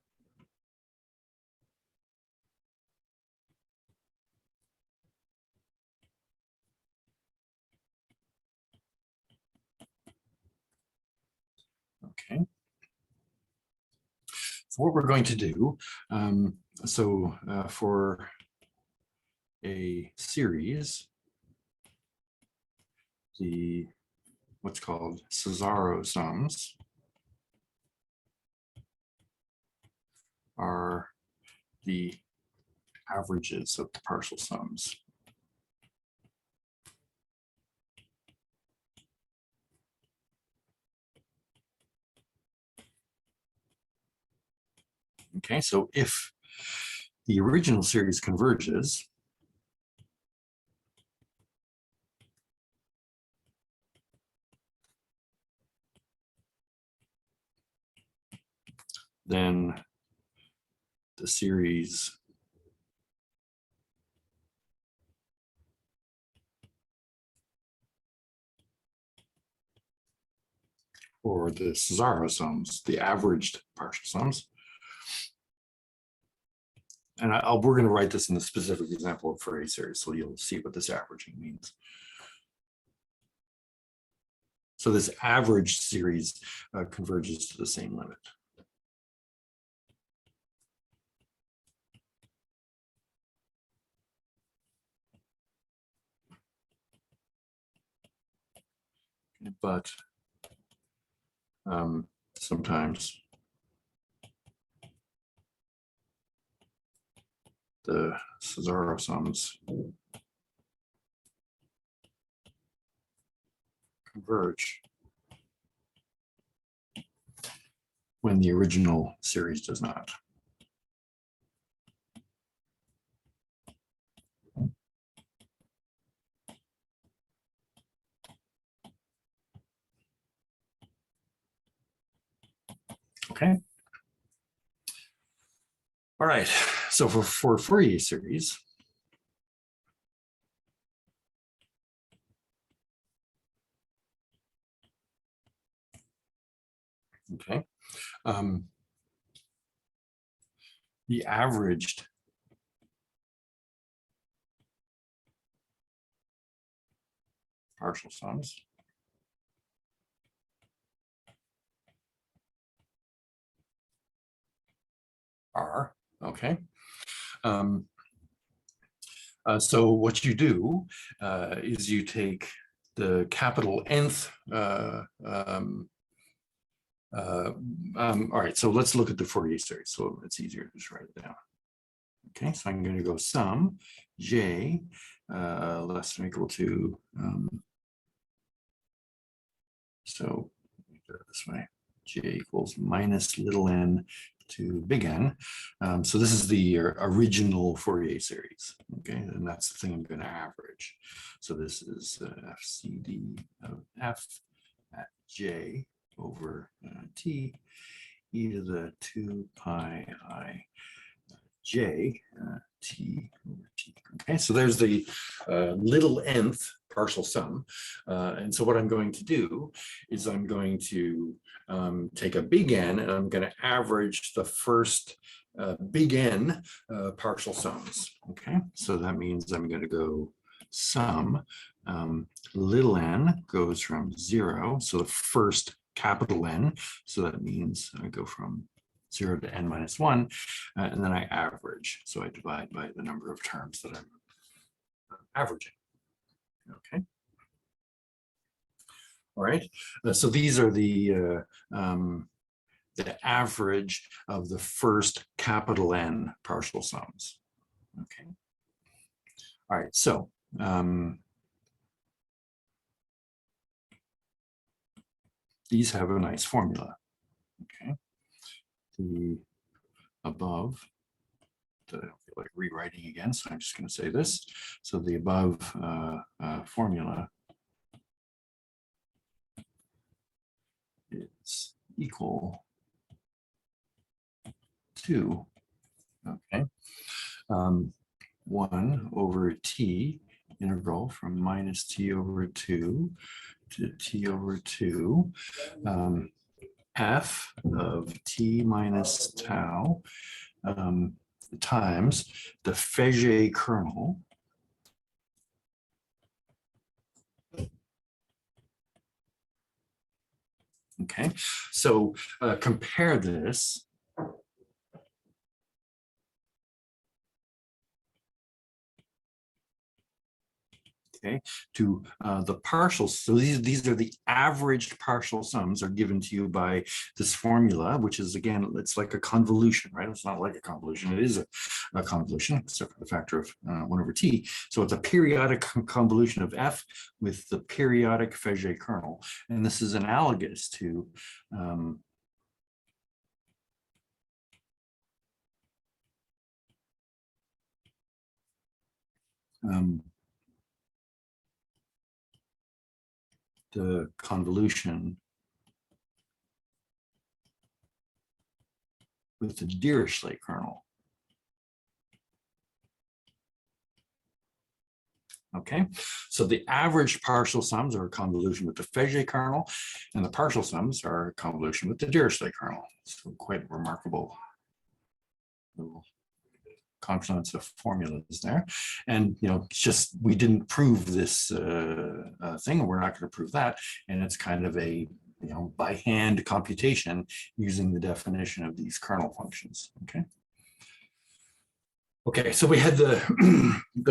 Okay. So what we're going to do, for a series, what's called Cesàro sums are the averages of the partial sums. Okay, so if the original series converges, then the series or the Cesàro sums, the averaged partial sums. And we're going to write this in the specific example of Fourier series, so you'll see what this averaging means. So this averaged series converges to the same limit. But sometimes the Cesàro sums converge when the original series does not. Okay. All right, so for Fourier series, okay, the averaged partial sums are, okay, So what you do is you take the capital Nth. All right, so let's look at the Fourier series. So it's easier to just write it down. Okay, so I'm going to go sum j less than or equal to, so do it this way, j equals minus little n to big N. So this is the original Fourier series, okay? And that's the thing I'm going to average. So this is FCD of f at j over t e to the 2 pi I j t over t. Okay, so there's the little nth partial sum. And so what I'm going to do is I'm going to take a big N and I'm going to average the first big N partial sums. Okay, so that means I'm going to go sum little n goes from 0. So the first capital N. So that means I go from 0 to n minus 1, and then I average. So I divide by the number of terms that I'm averaging. Okay. All right. So these are the average of the first capital N partial sums. Okay. All right. So these have a nice formula. Okay. The above, I don't feel like rewriting again, so I'm just going to say this. So the above formula is equal to, okay, 1 over t integral from minus t over 2 to t over 2. F of t minus tau times the Fourier kernel okay, so compare this okay, to the partials. So these are the averaged partial sums are given to you by this formula, which is, again, it's like a convolution, right? It's not like a convolution. It is a convolution, except for the factor of 1 over t. So it's a periodic convolution of f with the periodic Fourier kernel. And this is analogous to the convolution with the Dirichlet kernel. Okay, so the average partial sums are a convolution with the Fourier kernel, and the partial sums are a convolution with the Dirichlet kernel. So quite remarkable little confluence of formulas there. And, you know, it's just, we didn't prove this thing, and we're not going to prove that. And it's kind of a, you know, by hand computation using the definition of these kernel functions. Okay. Okay, so we had the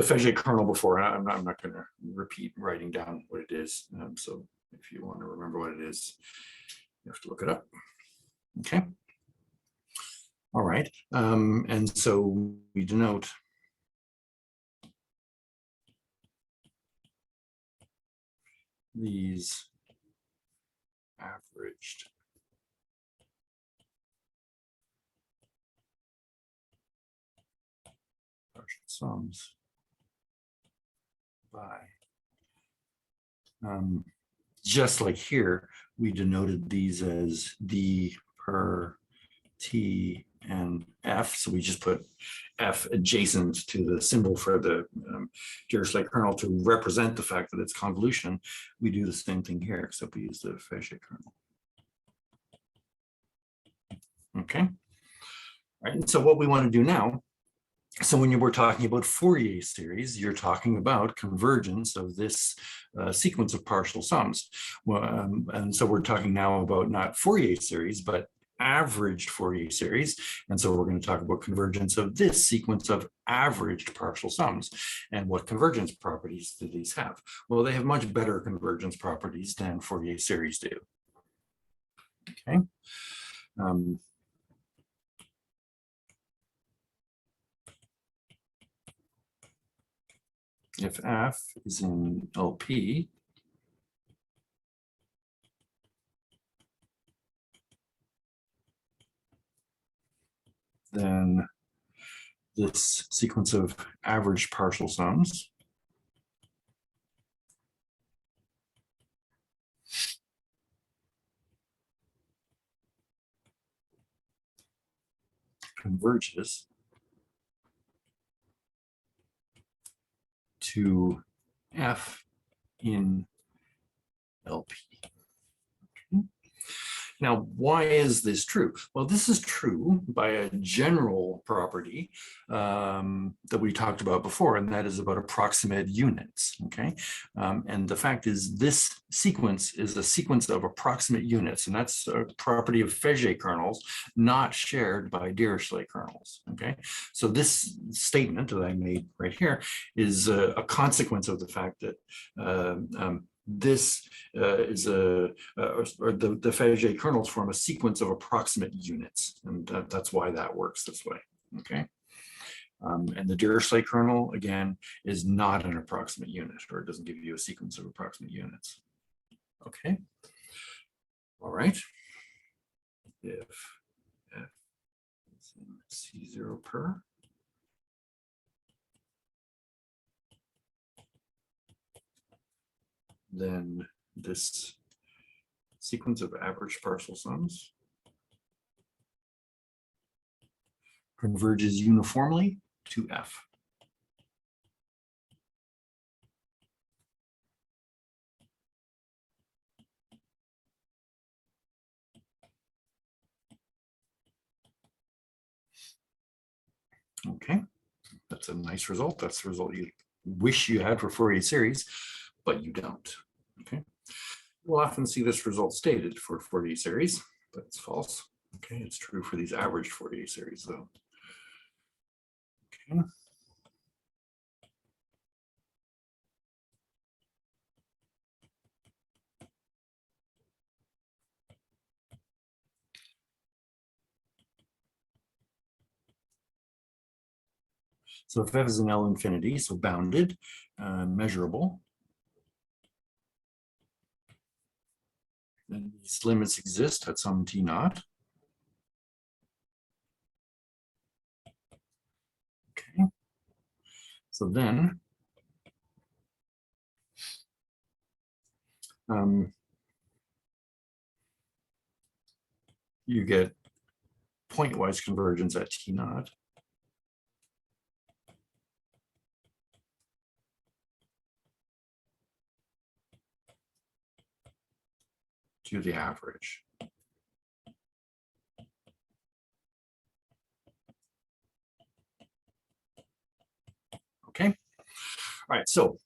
Fourier kernel before. I'm not going to repeat writing down what it is. So if you want to remember what it is, you have to look it up. Okay. All right, and so we denote these averaged partial sums by, just like here, we denoted these as d per t and f, so we just put f adjacent to the symbol for the Dirichlet kernel to represent the fact that it's convolution. We do the same thing here, except we use the Fourier kernel. Okay. All right, and so what we want to do now, so when you were talking about Fourier series, you're talking about convergence of this sequence of partial sums. Well, and so we're talking now about not Fourier series, but averaged Fourier series. And so we're going to talk about convergence of this sequence of averaged partial sums. And what convergence properties do these have? Well, they have much better convergence properties than Fourier series do. Okay. If F is in LP, then this sequence of averaged partial sums converges to F in LP. Okay. Now, why is this true? Well, this is true by a general property that we talked about before, and that is about approximate units, okay? And the fact is this sequence is a sequence of approximate units, and that's a property of Faget kernels, not shared by Dirichlet kernels, okay? So this statement that I made right here is a consequence of the fact that this is or the Faget kernels form a sequence of approximate units, and that's why that works this way, okay? And the Dirichlet kernel, again, is not an approximate unit, or it doesn't give you a sequence of approximate units, okay? All right, if F is in C0 per, then this sequence of average partial sums converges uniformly to F. Okay, that's a nice result. That's the result you wish you had for Fourier series, but you don't. Okay, we'll often see this result stated for Fourier series, but it's false. Okay, it's true for these averaged Fourier series, though. Okay. So if F is an L infinity, so bounded, measurable, then these limits exist at some T naught. Okay. So then you get pointwise convergence at T naught. To the average. Okay. All right, so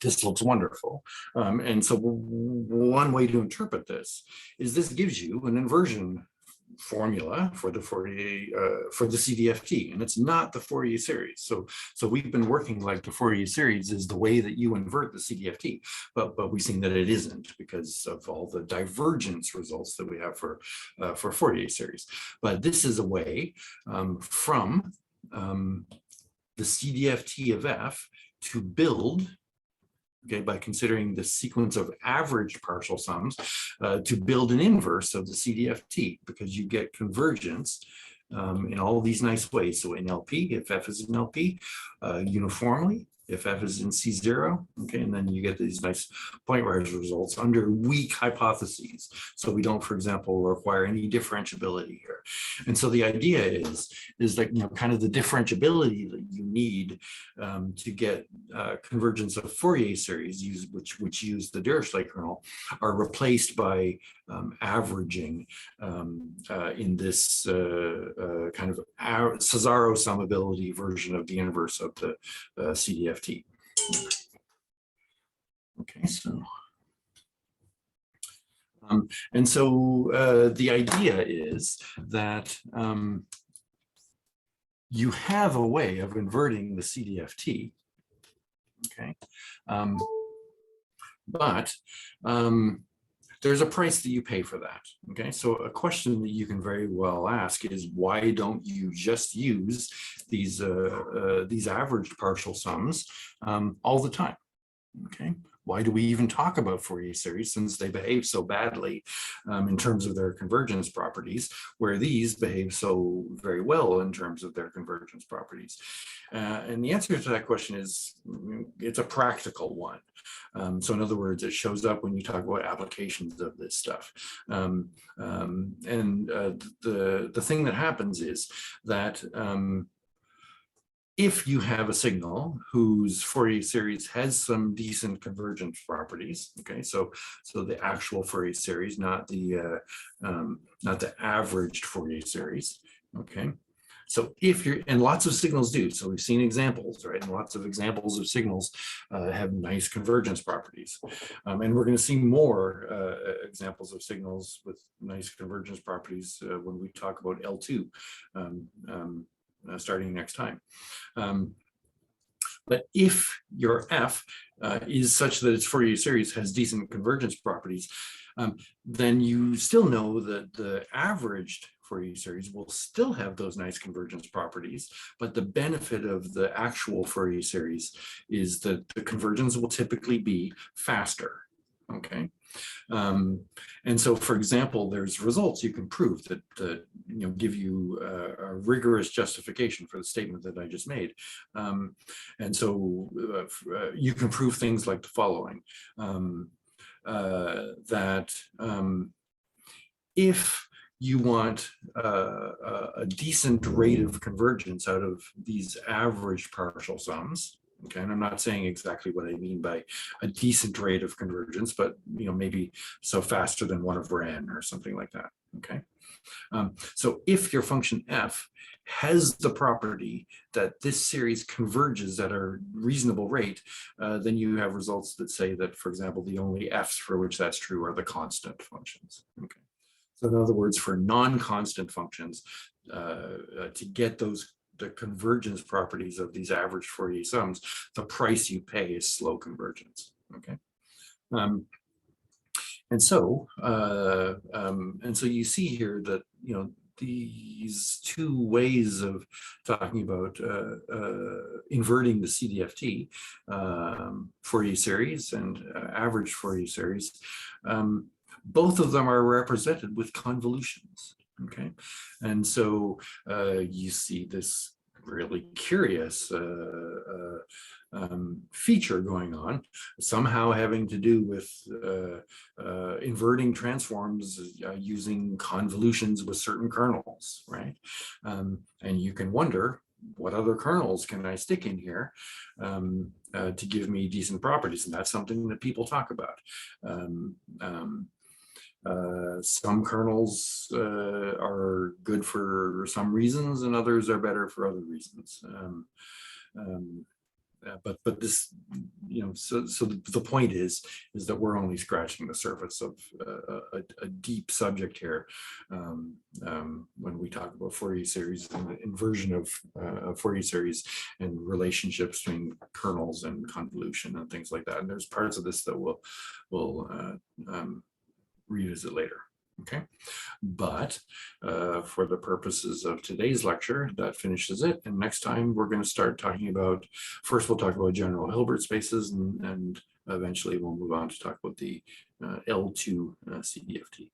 this looks wonderful. And so one way to interpret this is this gives you an inversion formula for the Fourier for the CDFT, and it's not the Fourier series. So we've been working like the Fourier series is the way that you invert the CDFT, but we've seen that it isn't because of all the divergence results that we have for Fourier series. But this is a way from the CDFT of F to build, okay, by considering the sequence of average partial sums, to build an inverse of the CDFT, because you get convergence in all these nice ways. So in LP, if F is in LP, uniformly, if F is in C0, okay, and then you get these nice pointwise results under weak hypotheses. So we don't, for example, require any differentiability here. And so the idea is that, you know, kind of the differentiability that you need to get convergence of Fourier series, which use the Dirichlet kernel, are replaced by averaging in this kind of Cesàro summability version of the inverse of the CDFT. Okay, so And so the idea is that you have a way of inverting the CDFT, okay? But there's a price that you pay for that, okay? So a question that you can very well ask is, why don't you just use these averaged partial sums all the time, okay? Why do we even talk about Fourier series, since they behave so badly in terms of their convergence properties, where these behave so very well in terms of their convergence properties? And the answer to that question is, it's a practical one. So in other words, it shows up when you talk about applications of this stuff. The thing that happens is that if you have a signal whose Fourier series has some decent convergence properties, okay, so the actual Fourier series, not the averaged Fourier series, okay. So if you're, and lots of signals do, so we've seen examples, right? And lots of examples of signals have nice convergence properties. And we're going to see more examples of signals with nice convergence properties when we talk about L2 starting next time. But if your F is such that its Fourier series has decent convergence properties, then you still know that the averaged Fourier series will still have those nice convergence properties, but the benefit of the actual Fourier series is that the convergence will typically be faster, okay? And so, for example, there's results you can prove that give you a rigorous justification for the statement that I just made. And so you can prove things like the following, that if you want a decent rate of convergence out of these average partial sums, okay, and I'm not saying exactly what I mean by a decent rate of convergence, but maybe so faster than 1 over n or something like that, okay? So if your function f has the property that this series converges at a reasonable rate, then you have results that say that, for example, the only f's for which that's true are the constant functions, okay? So in other words, for non-constant functions, to get the convergence properties of these average Fourier sums, the price you pay is slow convergence, okay? And so you see here that, these two ways of talking about inverting the CDFT, Fourier series and average Fourier series, both of them are represented with convolutions, okay? And so you see this really curious feature going on, somehow having to do with inverting transforms using convolutions with certain kernels, right? And you can wonder, what other kernels can I stick in here to give me decent properties? And that's something that people talk about. Some kernels are good for some reasons, and others are better for other reasons. But this, so the point is that we're only scratching the surface of a deep subject here when we talk about Fourier series and the inversion of Fourier series and relationships between kernels and convolution and things like that. And there's parts of this that we'll revisit later, okay? But for the purposes of today's lecture, that finishes it. And next time we're going to start talking about, first we'll talk about general Hilbert spaces, and eventually we'll move on to talk about the L2 CDFT.